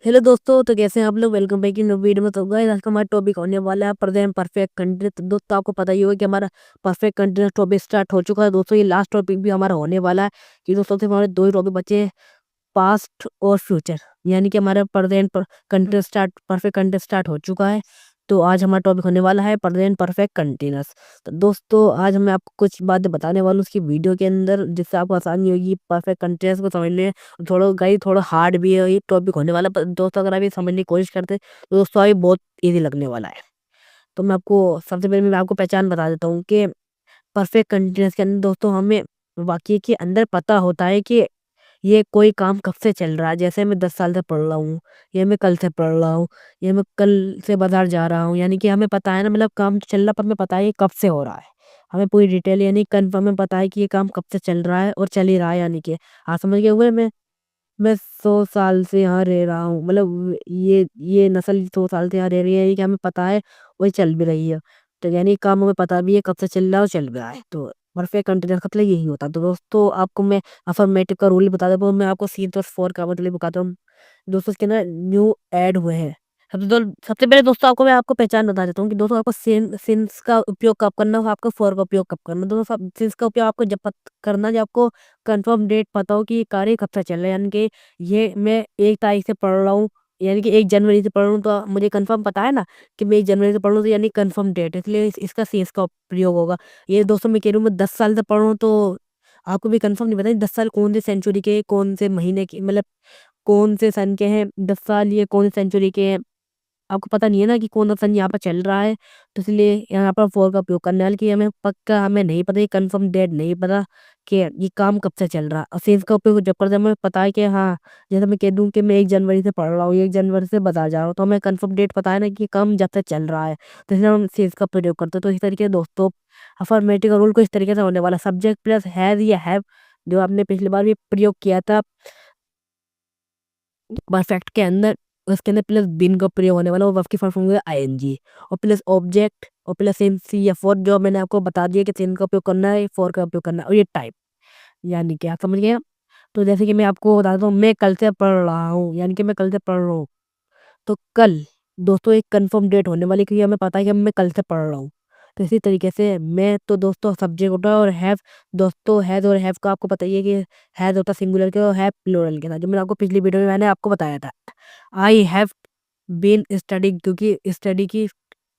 Hello दोस्तों, तो कैसे हैं आप लोग। वेलकम बैक इन वीडियो में। तो गाइस आज का हमारा टॉपिक होने वाला है प्रेजेंट परफेक्ट कंटिन्यूस। तो दोस्तों आपको पता ही होगा कि हमारा परफेक्ट कंटिन्यूस टॉपिक स्टार्ट हो चुका है। दोस्तों ये लास्ट टॉपिक भी हमारा होने वाला है कि दोस्तों सिर्फ हमारे दो ही टॉपिक बचे हैं, पास्ट और फ्यूचर। यानी कि हमारा present continuous start perfect continuous start हो चुका है। तो आज हमारा टॉपिक होने वाला है प्रेजेंट परफेक्ट कंटिन्यूस। तो दोस्तों आज मैं आपको कुछ बातें बताने वाला हूँ उसकी वीडियो के अंदर, जिससे आपको आसानी होगी परफेक्ट कंटिन्यूस को समझने। थोड़ा गाइस थोड़ा हार्ड भी है ये टॉपिक होने वाला, पर दोस्तों अगर आप ये समझने की कोशिश करते तो दोस्तों ये बहुत ईजी लगने वाला है। तो मैं आपको सबसे पहले मैं आपको पहचान बता देता हूँ कि परफेक्ट कंटिन्यूस के अंदर दोस्तों हमें वाक्य के अंदर पता होता है कि ये कोई काम कब से चल रहा है। जैसे मैं 10 साल से पढ़ रहा हूँ, या मैं कल से पढ़ रहा हूँ, या मैं कल से बाजार जा रहा हूँ। यानी कि हमें पता है ना, मतलब काम तो चल रहा, पर हमें पता है ये कब से हो रहा है। हमें पूरी डिटेल यानी कन्फर्म में पता है कि ये काम कब से चल रहा है और चल ही रहा है। यानी कि हाँ समझ गए हुए। मैं 100 साल से यहाँ रह रहा हूँ, मतलब ये नस्ल 100 साल से यहाँ रह रही है, ये कि हमें पता है वही चल भी रही है। तो यानी काम हमें पता भी है कब से चल रहा है और चल भी रहा है। तो परफेक्ट कंटिन्यूअस का मतलब यही होता है। तो दोस्तों आपको मैं अफर्मेटिव का रूल बता देता हूँ। मैं आपको सीन और फोर का मतलब बताता हूँ। दोस्तों इसके ना न्यू ऐड हुए हैं। सबसे पहले दोस्तों आपको मैं आपको पहचान बता देता हूँ कि दोस्तों आपको सिंस का उपयोग कब करना हो, आपको फॉर का उपयोग कब करना। दोस्तों सिंस का उपयोग आपको जब करना जब आपको कंफर्म डेट पता हो कि ये कार्य कब से चल रहा है। यानी कि ये मैं 1 तारीख से पढ़ रहा हूँ, यानी कि 1 जनवरी से पढ़ रहा हूँ, तो मुझे कंफर्म पता है ना कि मैं 1 जनवरी से पढ़ रहा हूँ, तो यानी कंफर्म डेट, इसलिए इसका सीएस का प्रयोग होगा। ये दोस्तों मैं कह रहा हूँ मैं 10 साल से पढ़ रहा हूँ, तो आपको भी कंफर्म नहीं पता 10 साल कौन से सेंचुरी के कौन से महीने की, मतलब कौन से सन के हैं 10 साल, ये कौन से सेंचुरी के हैं। आपको पता नहीं है ना कि कौन सा सन यहाँ पर चल रहा है। तो इसलिए यहाँ पर फॉर का उपयोग करने वाले कि हमें पक्का हमें नहीं पता, ये कंफर्म डेट नहीं पता कि ये काम कब से चल रहा है। और सेंस का उपयोग जब करते हैं हमें पता है कि हाँ, जैसे मैं कह दूं कि मैं 1 जनवरी से पढ़ रहा हूँ, 1 जनवरी से बाजार जा रहा हूँ, तो हमें कंफर्म डेट पता है ना कि काम जब से चल रहा है। तो इसलिए हम सेंस का प्रयोग करते हैं। तो इस तरीके से दोस्तों अफर्मेटिव रूल को इस तरीके से होने वाला, सब्जेक्ट प्लस हैज या हैव, जो आपने पिछली बार भी प्रयोग किया था परफेक्ट के अंदर, उसके अंदर प्लस बिन का प्रयोग होने वाला, और वर्ब की फॉर्म होंगे आईएनजी, और प्लस ऑब्जेक्ट, और प्लस एम सी या फोर, जो मैंने आपको बता दिया कि सिन का उपयोग करना है, फोर का उपयोग करना है, और ये टाइप। यानी कि आप समझ गए। तो जैसे कि मैं आपको बता दूं मैं कल से पढ़ रहा हूँ, यानी कि मैं कल से पढ़ रहा हूँ, तो कल दोस्तों एक कंफर्म डेट होने वाली, क्योंकि हमें पता है कि मैं कल से पढ़ रहा हूँ। तो इसी तरीके से मैं तो दोस्तों सब्जेक्ट होता है, और हैव दोस्तों हैज और हैव का आपको पता ही है कि हैज होता सिंगुलर के और हैव प्लूरल के था, जो मैंने आपको पिछली वीडियो में मैंने आपको बताया था। आई हैव बीन स्टडिंग, क्योंकि स्टडी की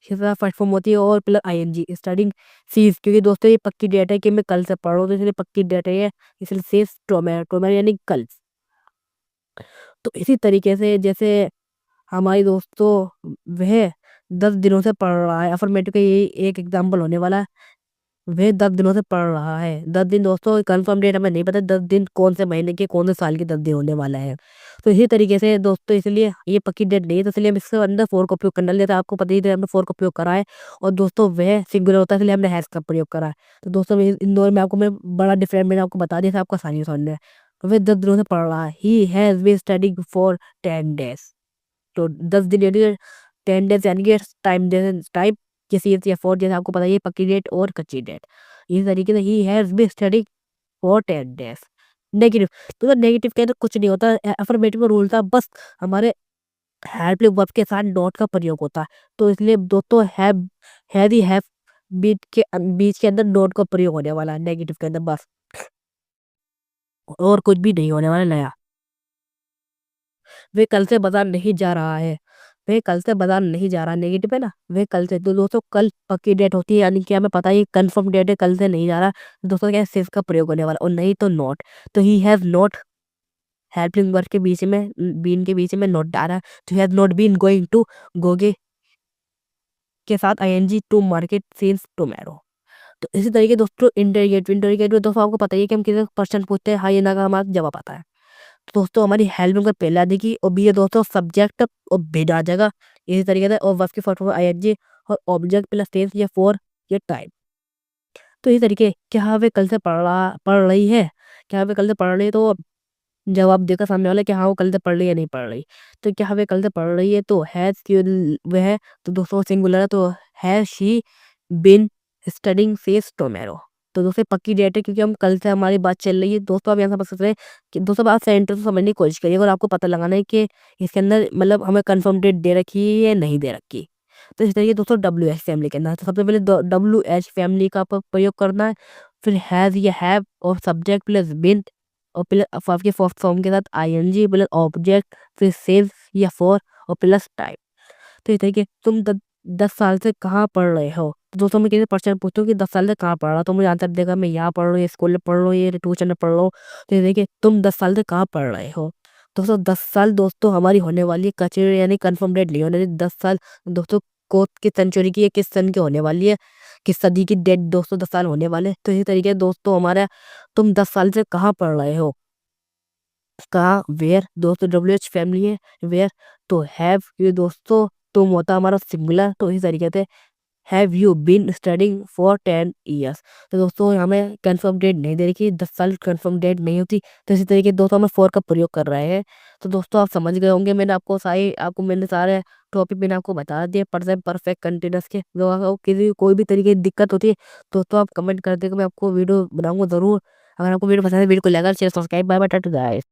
हिस्सा फर्स्ट फॉर्म होती है, और प्लस आईएनजी स्टडिंग सीज, क्योंकि दोस्तों ये पक्की डेट है कि मैं कल से पढ़ रहा हूँ, तो इसलिए पक्की डेट है ये, इसलिए सीज टोमेरो, टोमेरो यानी कल। तो इसी तरीके से जैसे हमारी दोस्तों वह 10 दिनों से पढ़ रहा है, अफर्मेटिव का यही एक एग्जाम्पल होने वाला है। वह 10 दिनों से पढ़ रहा है। 10 दिन दोस्तों कंफर्म डेट हमें नहीं पता 10 दिन कौन से महीने के कौन से साल के 10 दिन होने वाला है। तो इसी तरीके से दोस्तों इसलिए ये पक्की डेट नहीं है, तो इसलिए हम इसके अंदर फोर का उपयोग करना लेते हैं। आपको पता ही था हमने फोर का उपयोग करा है, और दोस्तों वह सिंगुलर होता है, इसलिए हमने हैज का प्रयोग करा है। तो दोस्तों इन दोनों में आपको मैं बड़ा डिफरेंट मैंने आपको बता दिया था, आपको आसानी से समझना है। तो वह 10 दिनों से पढ़ रहा है, he has been studying for 10 days. तो 10 दिन यानी 10 डेज, यानी कि टाइम टाइप किसी या फोर, जैसे आपको पता है पक्की डेट और कच्ची डेट। इस तरीके से he has been studying for 10 days. Negative, तो नेगेटिव के अंदर कुछ नहीं होता, अफर्मेटिव का रूल था, बस हमारे हेल्प वर्ब के साथ नॉट का प्रयोग होता है। तो इसलिए दोस्तों हैव ही हैव बीच के अंदर नॉट का प्रयोग होने वाला है नेगेटिव के अंदर, बस और कुछ भी नहीं होने वाला नया। वे कल से बाजार नहीं जा रहा है, वे कल से बाजार नहीं जा रहा, नेगेटिव है ना, वे कल से। तो दोस्तों कल पक्की डेट होती है, यानी कि हमें पता है कंफर्म डेट है, कल से नहीं जा रहा। दोस्तों क्या सिर्फ का प्रयोग होने वाला, और नहीं तो नॉट। तो he have not, helping verb के बीच में बीन के बीच में नॉट डाला, तो has not been going to, गोगे के साथ ING to market since tomorrow. तो इसी तरीके दोस्तों इंटरगेटिव दोस्तों आपको पता ही है कि हम किसी क्वेश्चन पूछते हैं, हाँ या ना का हमारा जवाब आता है। तो दोस्तों हमारी हेल्पिंग का पहला देखिए, और बी है दोस्तों सब्जेक्ट और बिना जगह, इसी तरीके से, और वर्ब की फॉर्म आईएनजी, और ऑब्जेक्ट प्लस टेंस या फोर या टाइम। तो इसी तरीके क्या वे कल से पढ़ रही है, क्या वे कल से पढ़ रही है, तो जवाब देगा सामने वाला कि हाँ वो कल से पढ़ रही है या नहीं पढ़ रही। तो क्या वे कल से पढ़ रही है, तो हैज की वह है, तो दोस्तों सिंगुलर है, तो हैज शी बिन स्टडिंग सेज टोमेरो। तो दोस्तों पक्की डेट है, क्योंकि हम कल से हमारी बात चल रही है। दोस्तों आप यहाँ समझ सकते हैं कि दोस्तों आप सेंटेंस को समझने की कोशिश करिए और आपको पता लगाना है कि इसके अंदर मतलब हमें कंफर्म डेट दे रखी है या नहीं दे रखी। तो इस तरीके दोस्तों WH फैमिली के अंदर तो सबसे पहले WH फैमिली का प्रयोग करना है। फिर हैज़ या हैव और सब्जेक्ट प्लस बिन और प्लस आपके फर्स्ट फॉर्म के साथ ING प्लस ऑब्जेक्ट, फिर सेव या फॉर और प्लस टाइम। तो ये तरीके तुम 10 साल से कहाँ पढ़ रहे हो। तो दोस्तों मैं किसी पर्सन पूछूं कि 10 साल से कहाँ पढ़ रहा, तो मुझे आंसर देगा मैं यहाँ पढ़ रहा हूँ, ये स्कूल में पढ़ रहा हूँ, ये ट्यूशन में पढ़ रहा हूँ। तो ये देखिए तुम 10 साल से कहाँ पढ़ रहे हो। दोस्तों 10 साल दोस्तों हमारी होने वाली है कचरे यानी कन्फर्म डेट नहीं होने 10 साल दोस्तों को किस सेंचुरी की है, किस सन की होने वाली है, किस सदी की डेट दोस्तों 10 साल होने वाले। तो इसी तरीके दोस्तों हमारा तुम 10 साल से कहाँ पढ़ रहे हो, कहाँ वेयर दोस्तों WH फैमिली है, वेयर तो हैव ये दोस्तों तुम होता हमारा सिंगुलर। तो इसी तरीके से have you been studying for 10 years. तो दोस्तों हमें कंफर्म डेट नहीं दे रही, 10 साल कंफर्म डेट नहीं होती। तो इसी तरीके दोस्तों हमें फॉर का प्रयोग कर रहे हैं। तो दोस्तों आप समझ गए होंगे, मैंने सारे टॉपिक मैंने आपको बता दिए प्रेजेंट परफेक्ट कंटिन्यूअस के। जो आपको किसी कोई भी तरीके की दिक्कत होती है दोस्तों आप कमेंट कर देगा, मैं आपको वीडियो बनाऊंगा जरूर। अगर आपको वीडियो पसंद है वीडियो को like share subscribe bye bye tata guys.